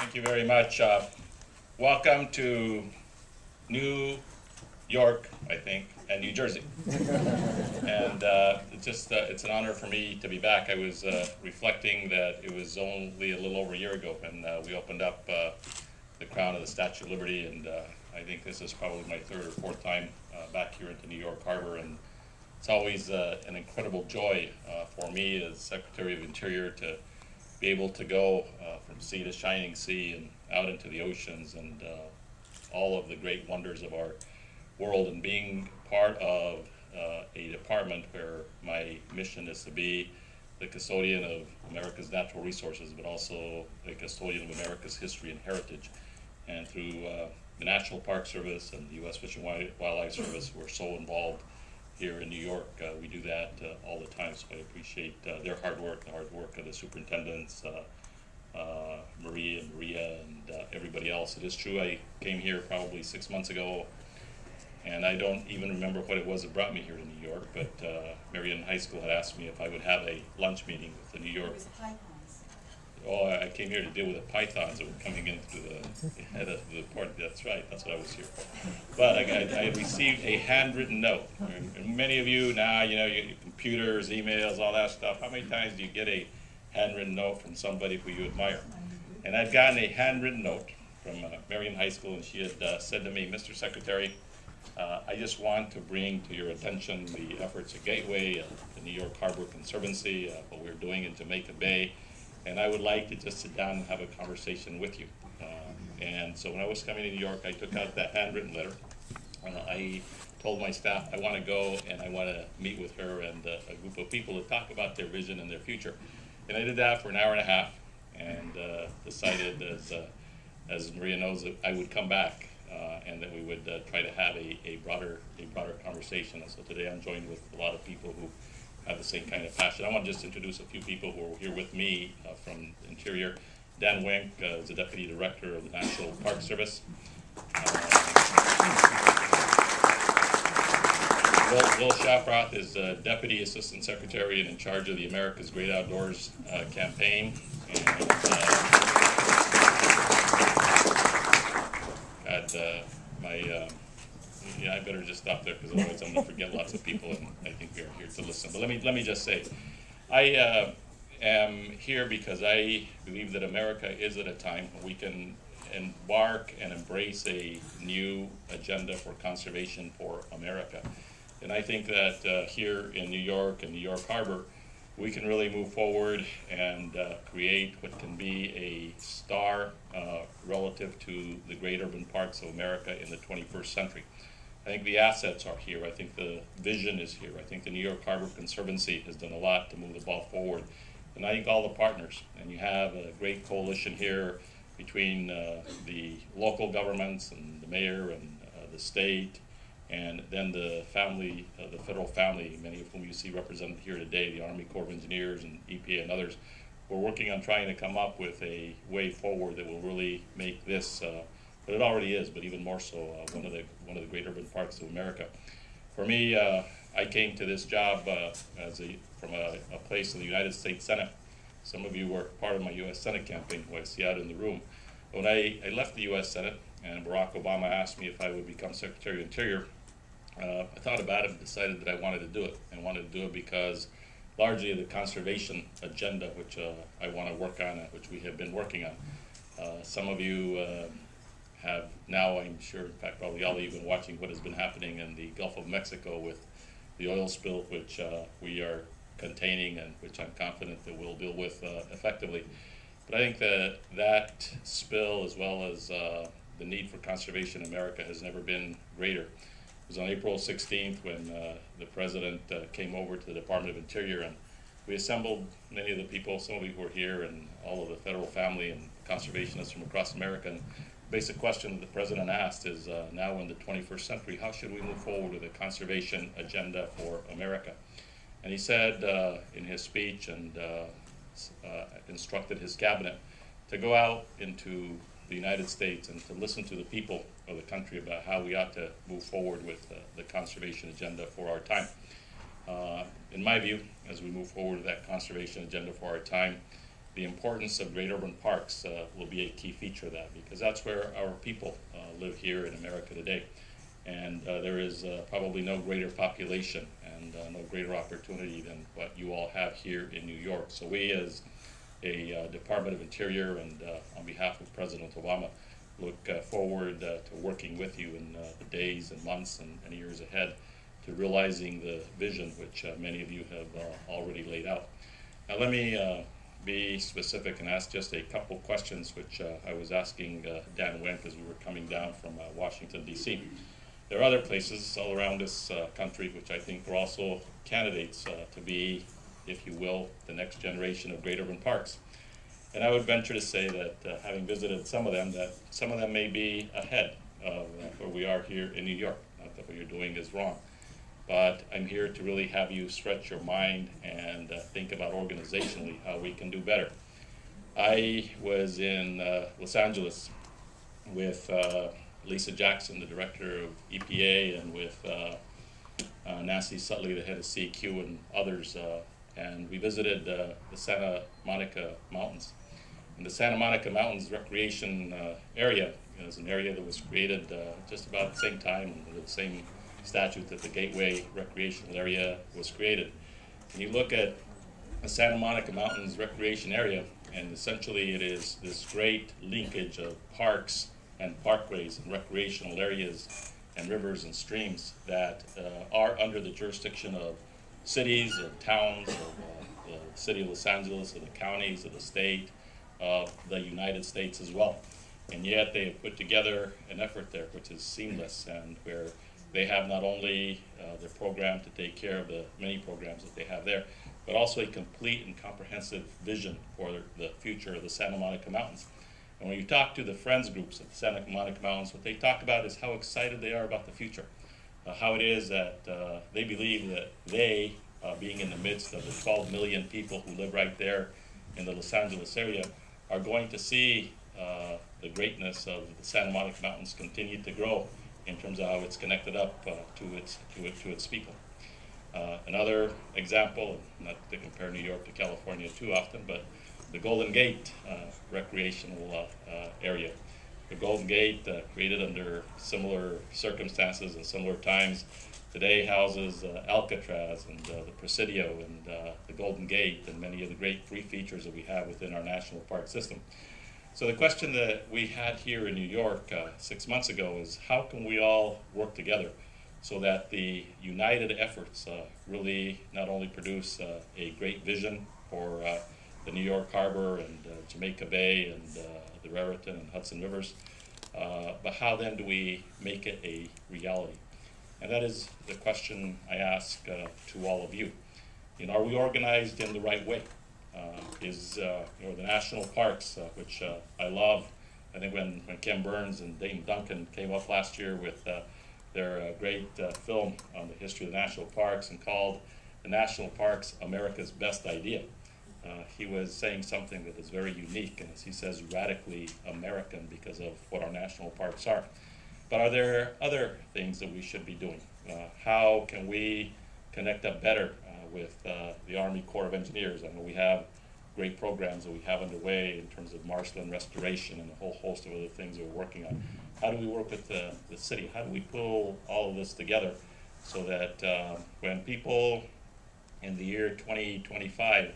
Thank you very much. Welcome to New York, I think, and New Jersey. And it's an honor for me to be back. I was reflecting that it was only a little over a year ago when we opened up the crown of the Statue of Liberty, and I think this is probably my third or fourth time back here into New York Harbor, and it's always an incredible joy for me as Secretary of Interior to be able to go from sea to shining sea and out into the oceans and all of the great wonders of our world, and being part of a department where my mission is to be the custodian of America's natural resources, but also a custodian of America's history and heritage. And through the National Park Service and the U.S. Fish and Wildlife Service, we're so involved here in New York. We do that all the time, so I appreciate their hard work, the hard work of the superintendents, Maria and everybody else. It is true, I came here probably 6 months ago, and I don't even remember what it was that brought me here to New York, but Marion High School had asked me if I would have a lunch meeting with the New York. It was pythons. Oh, I came here to deal with the pythons that were coming in through the head of the port. That's right, that's what I was here for. But I received a handwritten note. And many of you now, you know, your computers, emails, all that stuff. How many times do you get a handwritten note from somebody who you admire? And I've gotten a handwritten note from Marion High School, and she had said to me, Mr. Secretary, I just want to bring to your attention the efforts of Gateway, the New York Harbor Conservancy, what we're doing in Jamaica Bay, and I would like to just sit down and have a conversation with you. And so when I was coming to New York, I took out that handwritten letter. I told my staff I want to go and I want to meet with her and a group of people to talk about their vision and their future. And I did that for an hour and a half, and decided, as Maria knows, that I would come back and that we would try to have a broader conversation. And so today I'm joined with a lot of people who have the same kind of passion. I want to just introduce a few people who are here with me from Interior. Dan Wink is the Deputy Director of the National Park Service. Will Shafroth is Deputy Assistant Secretary and in charge of the America's Great Outdoors campaign. And I better just stop there because otherwise I'm going to forget lots of people, and I think we're here to listen. But let me just say, I am here because I believe that America is at a time when we can embark and embrace a new agenda for conservation for America. And I think that here in New York and New York Harbor, we can really move forward and create what can be a star relative to the great urban parks of America in the 21st century. I think the assets are here. I think the vision is here. I think the New York Harbor Conservancy has done a lot to move the ball forward. And I think all the partners, and you have a great coalition here between the local governments and the mayor and the state, and then the family, the federal family, many of whom you see represented here today, the Army Corps of Engineers and EPA and others. We're working on trying to come up with a way forward that will really make this, but it already is, but even more so, one of the great urban parks of America. For me, I came to this job from a place in the United States Senate. Some of you were part of my U.S. Senate campaign, who I see out in the room. When I left the U.S. Senate and Barack Obama asked me if I would become Secretary of Interior, I thought about it and decided that I wanted to do it. I wanted to do it because largely the conservation agenda, which I want to work on, which we have been working on. Some of you have now, I'm sure, in fact, probably all of you have been watching what has been happening in the Gulf of Mexico with the oil spill, which we are containing and which I'm confident that we'll deal with effectively. But I think that spill, as well as the need for conservation in America, has never been greater. It was on April 16th when the President came over to the Department of Interior, and we assembled many of the people, some of you who are here, and all of the federal family and conservationists from across America. And the basic question the President asked is, now in the 21st century, how should we move forward with a conservation agenda for America? And he said in his speech and instructed his cabinet to go out into the United States and to listen to the people of the country about how we ought to move forward with the conservation agenda for our time. In my view, as we move forward with that conservation agenda for our time, the importance of great urban parks will be a key feature of that, because that's where our people live here in America today. And there is probably no greater population and no greater opportunity than what you all have here in New York. So we, as a Department of Interior and on behalf of President Obama, look forward to working with you in the days and months and years ahead to realizing the vision which many of you have already laid out. Now let me be specific and ask just a couple questions which I was asking Dan Wendt as we were coming down from Washington, D.C. There are other places all around this country which I think are also candidates to be, if you will, the next generation of great urban parks. And I would venture to say that having visited some of them, that some of them may be ahead of where we are here in New York. Not that what you're doing is wrong, but I'm here to really have you stretch your mind and think about organizationally how we can do better. I was in Los Angeles with Lisa Jackson, the director of EPA, and with Nancy Sutley, the head of CQ, and others, and we visited the Santa Monica Mountains. And the Santa Monica Mountains recreation area is an area that was created just about the same time, under the same statute that the Gateway recreational area was created. And you look at the Santa Monica Mountains recreation area, and essentially it is this great linkage of parks and parkways and recreational areas and rivers and streams that are under the jurisdiction of cities or towns, of the city of Los Angeles, of the counties, of the state, of the United States as well. And yet they have put together an effort there which is seamless, and where they have not only their program to take care of the many programs that they have there, but also a complete and comprehensive vision for the future of the Santa Monica Mountains. And when you talk to the friends groups of the Santa Monica Mountains, what they talk about is how excited they are about the future. How it is that they believe that they, being in the midst of the 12 million people who live right there in the Los Angeles area, are going to see the greatness of the Santa Monica Mountains continue to grow in terms of how it's connected up to its people. Another example, not to compare New York to California too often, but the Golden Gate recreational area. The Golden Gate, created under similar circumstances and similar times, today houses Alcatraz and the Presidio and the Golden Gate and many of the great free features that we have within our national park system. So the question that we had here in New York 6 months ago is, how can we all work together so that the united efforts really not only produce a great vision for the New York Harbor and Jamaica Bay and the Raritan and Hudson Rivers, but how then do we make it a reality? And that is the question I ask to all of you. Are we organized in the right way? Is the national parks, which I love. I think when Ken Burns and Dayton Duncan came up last year with their great film on the history of the national parks and called the national parks America's Best Idea, he was saying something that is very unique, and as he says, radically American because of what our national parks are. But are there other things that we should be doing? How can we connect up better with the Army Corps of Engineers? I know we have great programs that we have underway in terms of marshland restoration and a whole host of other things that we're working on. How do we work with the city? How do we pull all of this together so that when people in the year 2025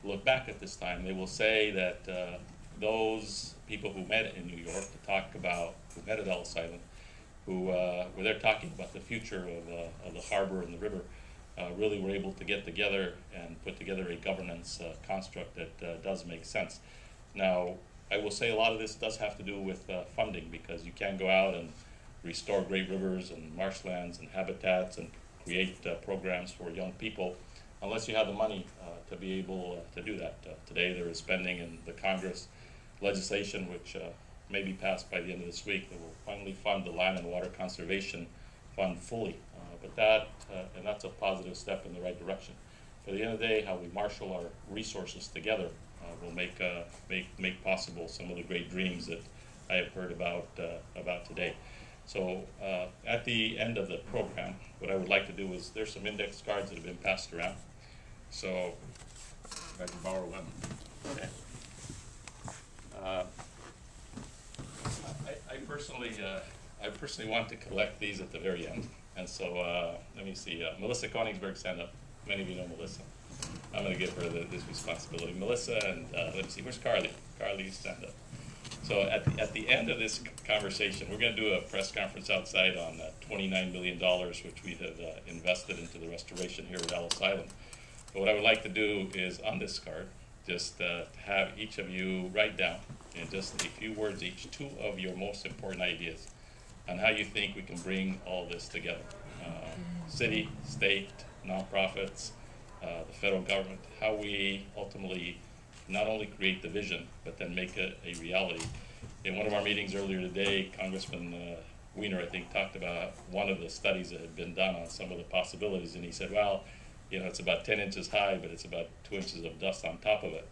look back at this time, they will say that those people who met in New York to talk about, who met at Ellis Island, who were there talking about the future of the harbor and the river, really were able to get together and put together a governance construct that does make sense. Now, I will say a lot of this does have to do with funding, because you can't go out and restore great rivers and marshlands and habitats and create programs for young people unless you have the money to be able to do that. Today there is spending in the Congress legislation which may be passed by the end of this week that will finally fund the Land and Water Conservation Fund fully. But that's a positive step in the right direction. For the end of the day, how we marshal our resources together will make possible some of the great dreams that I have heard about today. So at the end of the program, what I would like to do is, there's some index cards that have been passed around. So if I can borrow one. Okay. I personally want to collect these at the very end. And so let me see, Melissa Konigsberg, stand up. Many of you know Melissa. I'm going to give her this responsibility. Melissa, and let me see, where's Carly? Carly, stand up. So at the end of this conversation, we're going to do a press conference outside on $29 million, which we have invested into the restoration here at Ellis Island. But what I would like to do is, on this card, just have each of you write down, in just a few words each, 2 of your most important ideas on how you think we can bring all this together. City, state, nonprofits, the federal government, how we ultimately not only create the vision, but then make it a reality. In one of our meetings earlier today, Congressman Wiener, I think, talked about one of the studies that had been done on some of the possibilities, and he said, well, you know, it's about 10 inches high, but it's about 2 inches of dust on top of it.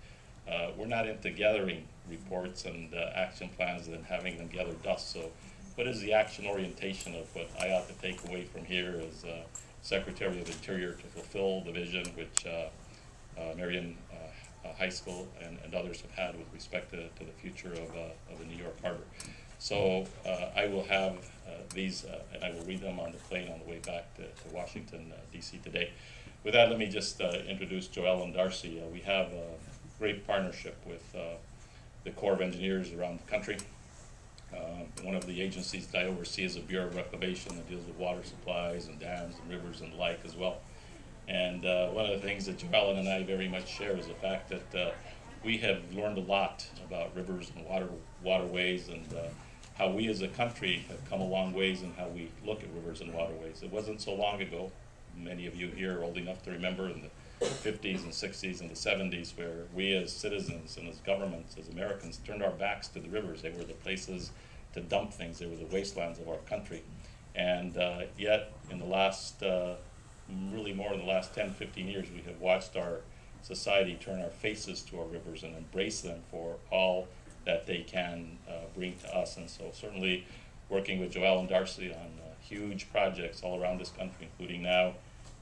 We're not into gathering reports and action plans and then having them gather dust. So what is the action orientation of what I ought to take away from here as Secretary of Interior to fulfill the vision which Marion High School and others have had with respect to the future of the New York Harbor. So I will have these, and I will read them on the plane on the way back to Washington, D.C. today. With that, let me just introduce Joelle and Darcy. We have a great partnership with the Corps of Engineers around the country. One of the agencies that I oversee is the Bureau of Reclamation that deals with water supplies and dams and rivers and the like as well. And one of the things that Joellen and I very much share is the fact that we have learned a lot about rivers and waterways and how we as a country have come a long ways in how we look at rivers and waterways. It wasn't so long ago, many of you here are old enough to remember, in the 50s and 60s and the 70s, where we as citizens and as governments, as Americans, turned our backs to the rivers. They were the places to dump things. They were the wastelands of our country. And yet, in the last, really more in the last 10, 15 years, we have watched our society turn our faces to our rivers and embrace them for all that they can bring to us. And so certainly working with Joelle and Darcy on huge projects all around this country, including now,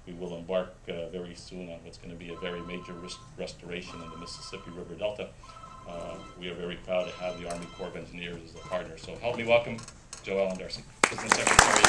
we will embark very soon on what's going to be a very major restoration in the Mississippi River Delta. We are very proud to have the Army Corps of Engineers as a partner. So help me welcome Joelle and Darcy, Assistant Secretary.